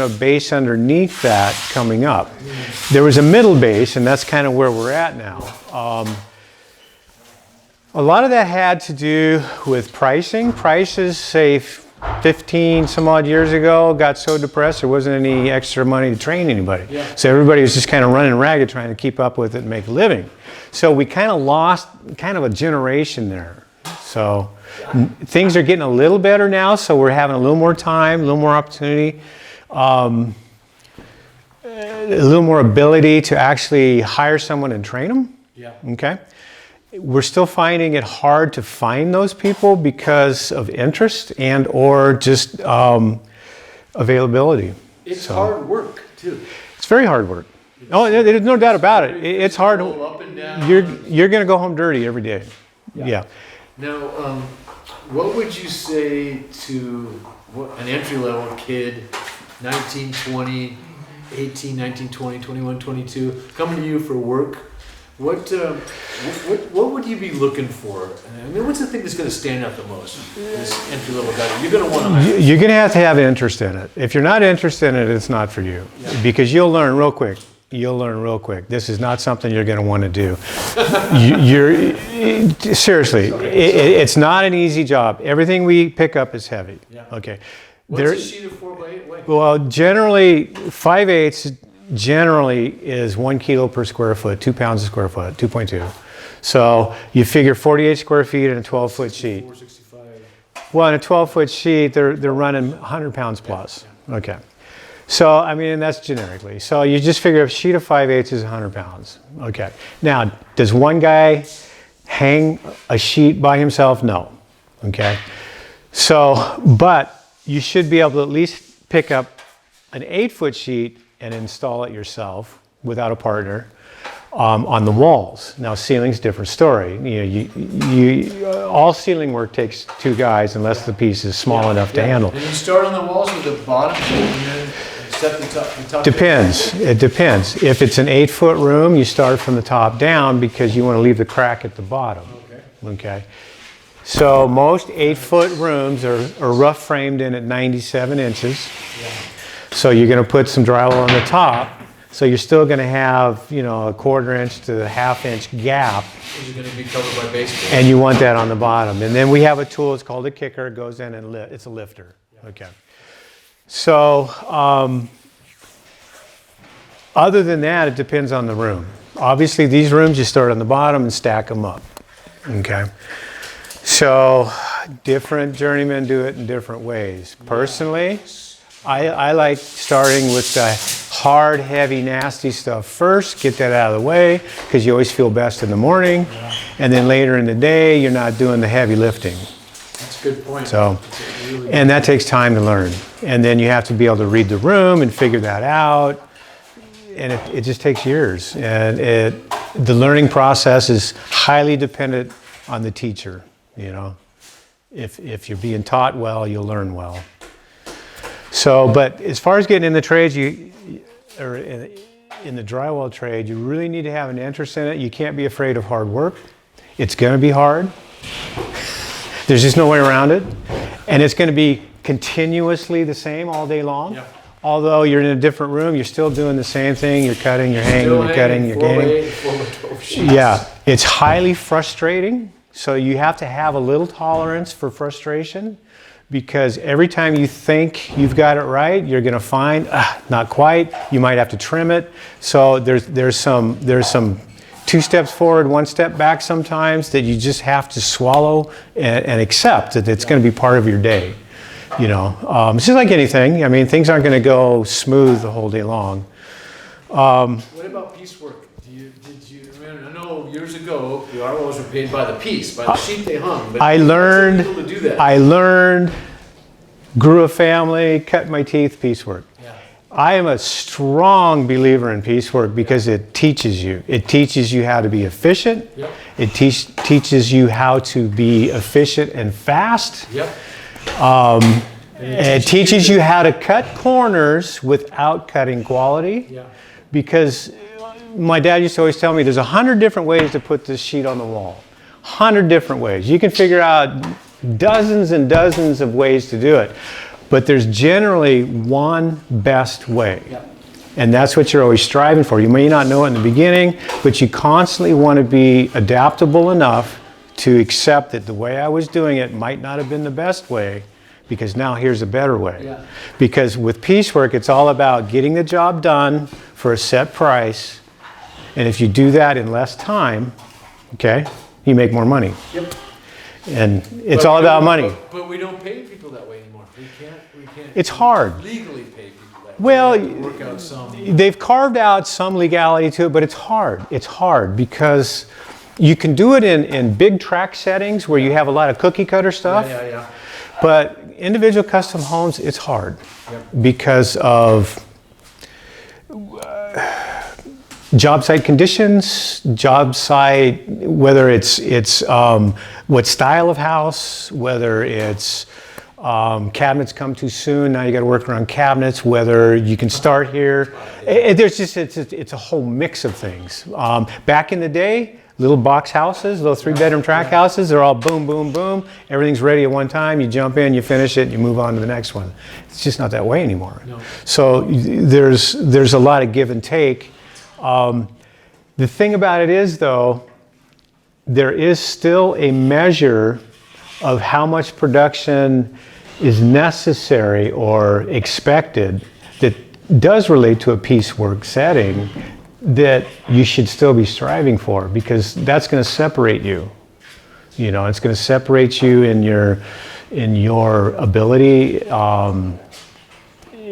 a base underneath that coming up. There was a middle base, and that's kind of where we're at now. A lot of that had to do with pricing. Prices, say 15 some odd years ago, got so depressed there wasn't any extra money to train anybody. Yeah. So everybody was just kind of running ragged trying to keep up with it and make a living. So we kind of lost kind of a generation there. So things are getting a little better now, so we're having a little more time, a little more opportunity, a little more ability to actually hire someone and train them. Yeah. Okay. We're still finding it hard to find those people because of interest and or just availability. It's hard work too. It's very hard work. Oh, there's no doubt about it. It's hard. Up and down. You're going to go home dirty every day. Yeah. Now, what would you say to an entry-level kid, 19, 20, 18, 19, 20, 21, 22, coming to you for work? What would you be looking for? I mean, what's the thing that's going to stand out the most? This entry-level guy, you're going to want to. You're going to have interest in it. If you're not interested in it, it's not for you, because you'll learn real quick. You'll learn real quick. This is not something you're going to want to do. Seriously, it's not an easy job. Everything we pick up is heavy. Yeah. Okay. What's a sheet of 4x8 weigh? Well, generally 5/8 generally is 1 kilo per square foot, 2 pounds a square foot, 2.2. So you figure 48 square feet in a 12-foot sheet. 65. Well, in a 12-foot sheet, they're running 100 pounds plus. Yeah. Okay. So, I mean, that's generically. So you just figure a sheet of 5/8 is 100 pounds. Okay. Now, does one guy hang a sheet by himself? No. Okay. So, but you should be able to at least pick up an 8-foot sheet and install it yourself without a partner on the walls. Now, ceiling's a different story. All ceiling work takes 2 guys unless the piece is small enough to handle. And you start on the walls with the bottom and then set the top. Depends. It depends. If it's an 8-foot room, you start from the top down because you want to leave the crack at the bottom. Okay. So most 8-foot rooms are rough framed in at 97 inches. Yeah. So you're going to put some drywall on the top. So you're still going to have, a 1/4 inch to a 1/2 inch gap. You're going to be covered by baseboard. And you want that on the bottom. And then we have a tool, it's called a kicker. It goes in and it's a lifter. Yeah. Okay. So other than that, it depends on the room. Obviously, these rooms, you start on the bottom and stack them up. Okay. So different journeymen do it in different ways. Personally, I like starting with the hard, heavy, nasty stuff first, get that out of the way, because you always feel best in the morning, and then later in the day, you're not doing the heavy lifting. That's a good point. So, and that takes time to learn. And then you have to be able to read the room and figure that out, and it just takes years. And the learning process is highly dependent on the teacher, If you're being taught well, you'll learn well. So, but as far as getting in the trades, or in the drywall trade, you really need to have an interest in it. You can't be afraid of hard work. It's going to be hard. There's just no way around it. And it's going to be continuously the same all day long. Yeah. Although you're in a different room, you're still doing the same thing. You're cutting, you're hanging, you're cutting, you're gaining. Yeah, it's highly frustrating. So you have to have a little tolerance for frustration, because every time you think you've got it right, you're going to find not quite. You might have to trim it. So there's some 2 steps forward, 1 step back sometimes that you just have to swallow and accept that it's going to be part of your day. It's just like anything. I mean, things aren't going to go smooth the whole day long. What about piecework? I know years ago the armors were paid by the piece, by the sheet they hung. But I learned, grew a family, cut my teeth, piecework. Yeah. I am a strong believer in piecework because it teaches you. It teaches you how to be efficient. Yep. It teaches you how to be efficient and fast. Yep. It teaches you how to cut corners without cutting quality. Yeah. Because my dad used to always tell me there's 100 different ways to put this sheet on the wall. 100 different ways. You can figure out dozens and dozens of ways to do it. But there's generally one best way. Yep. And that's what you're always striving for. You may not know it in the beginning, but you constantly want to be adaptable enough to accept that the way I was doing it might not have been the best way, because now here's a better way. Yeah. Because with piecework, it's all about getting the job done for a set price. And if you do that in less time, okay, you make more money. Yep. And it's all about money. But we don't pay people that way anymore. We can't. It's hard. Legally pay people that way. Well, We have to work out some. they've carved out some legality to it, but it's hard. It's hard because you can do it in big track settings where you have a lot of cookie cutter stuff. Yeah. But individual custom homes, it's hard Yep. because of job site conditions, job site, whether it's what style of house, whether it's cabinets come too soon, now you got to work around cabinets, whether you can start here. It's a whole mix of things. Back in the day, little box houses, little 3-bedroom tract houses, they're all boom, boom, boom. Everything's ready at one time. You jump in, you finish it, and you move on to the next one. It's just not that way anymore. No. So there's a lot of give and take. The thing about it is, though, there is still a measure of how much production is necessary or expected that does relate to a piecework setting that you should still be striving for, because that's going to separate you. You know, it's going to separate you in your ability.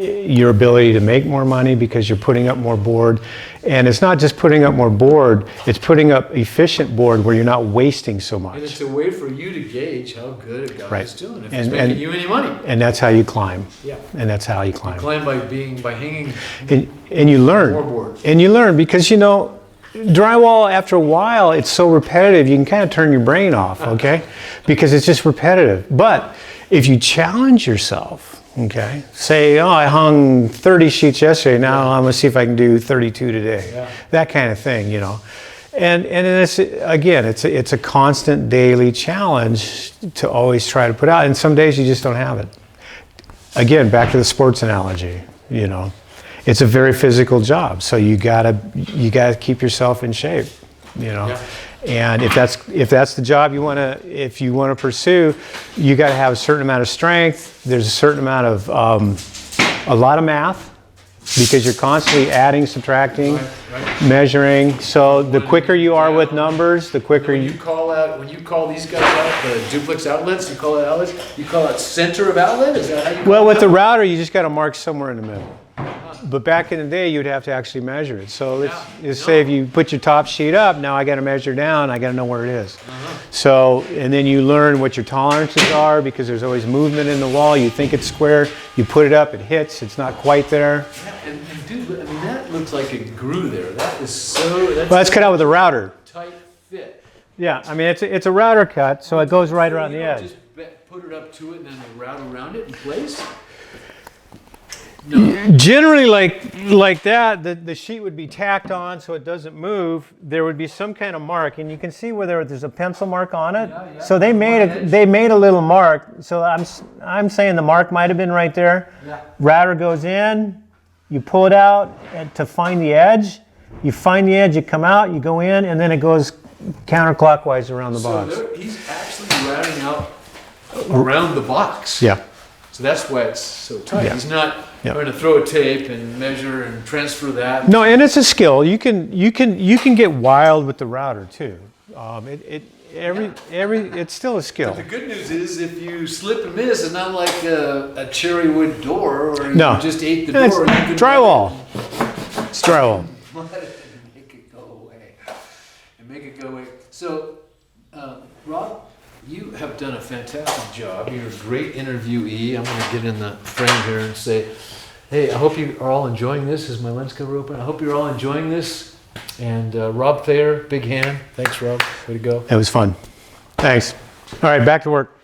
Your ability to make more money because you're putting up more board. And it's not just putting up more board, it's putting up efficient board where you're not wasting so much. And it's a way for you to gauge how good a guy Right. is doing, if it's making you any money. And that's how you climb. Yeah. And that's how you climb. Climb by hanging And you learn. more board. And you learn because, you know, drywall, after a while, it's so repetitive, you can kind of turn your brain off, okay? Because it's just repetitive. But if you challenge yourself, okay, say, oh, I hung 30 sheets yesterday, now I'm gonna see if I can do 32 today. Yeah. That kind of thing, you know. And it's, again, it's a constant daily challenge to always try to put out. And some days you just don't have it. Again, back to the sports analogy, you know. It's a very physical job, so you gotta keep yourself in shape, you know. Yeah. And if that's the job you if you wanna pursue, you gotta have a certain amount of strength. There's a certain amount of a lot of math, because you're constantly adding, subtracting, Right. measuring. So the quicker you are with numbers, the quicker When you call these guys out, the duplex outlets, you call it outlets, you call it center of outlet? Is that how you call Well, it? with the router, you just got to mark somewhere in the middle. But back in the day, you'd have to actually measure it. So let's say if you put your top sheet up, now I got to measure down, I got to know where it is. So, and then you learn what your tolerances are, because there's always movement in the wall. You think it's square, you put it up, it hits, it's not quite there. Yeah, and dude, I mean, that looks like it grew there. That is so, Well, that's cut out with a router. tight fit. Yeah, I mean, it's a router cut, so it goes right around You the don't edge. just put it up to it and then route around it in place? No. Generally, like that, the sheet would be tacked on so it doesn't move. There would be some kind of mark, and you can see where there's a pencil mark on it. Yeah. So they made a little mark. So I'm saying the mark might have been right there. Yeah. Router goes in, you pull it out to find the edge. You find the edge, you come out, you go in, and then it goes counterclockwise around the box. So he's actually routing out around the box. Yeah. So that's why it's so tight. Yeah. He's not Yeah. going to throw a tape and measure and transfer that. No, and it's a skill. You can get wild with the router too. It's still a skill. But the good news is, if you slip and miss, it's not like a cherry wood door, or you No. just ate the It's door. You can drywall. It's drywall. let it make it go away. And make it go away. So, Rob, you have done a fantastic job. You're a great interviewee. I'm going to get in the frame here and say, hey, I hope you are all enjoying this. Is my lens cover open? I hope you're all enjoying this. And Rob Thayer, big hand. Thanks, Rob. Way to go. It was fun. Thanks. All right, back to work.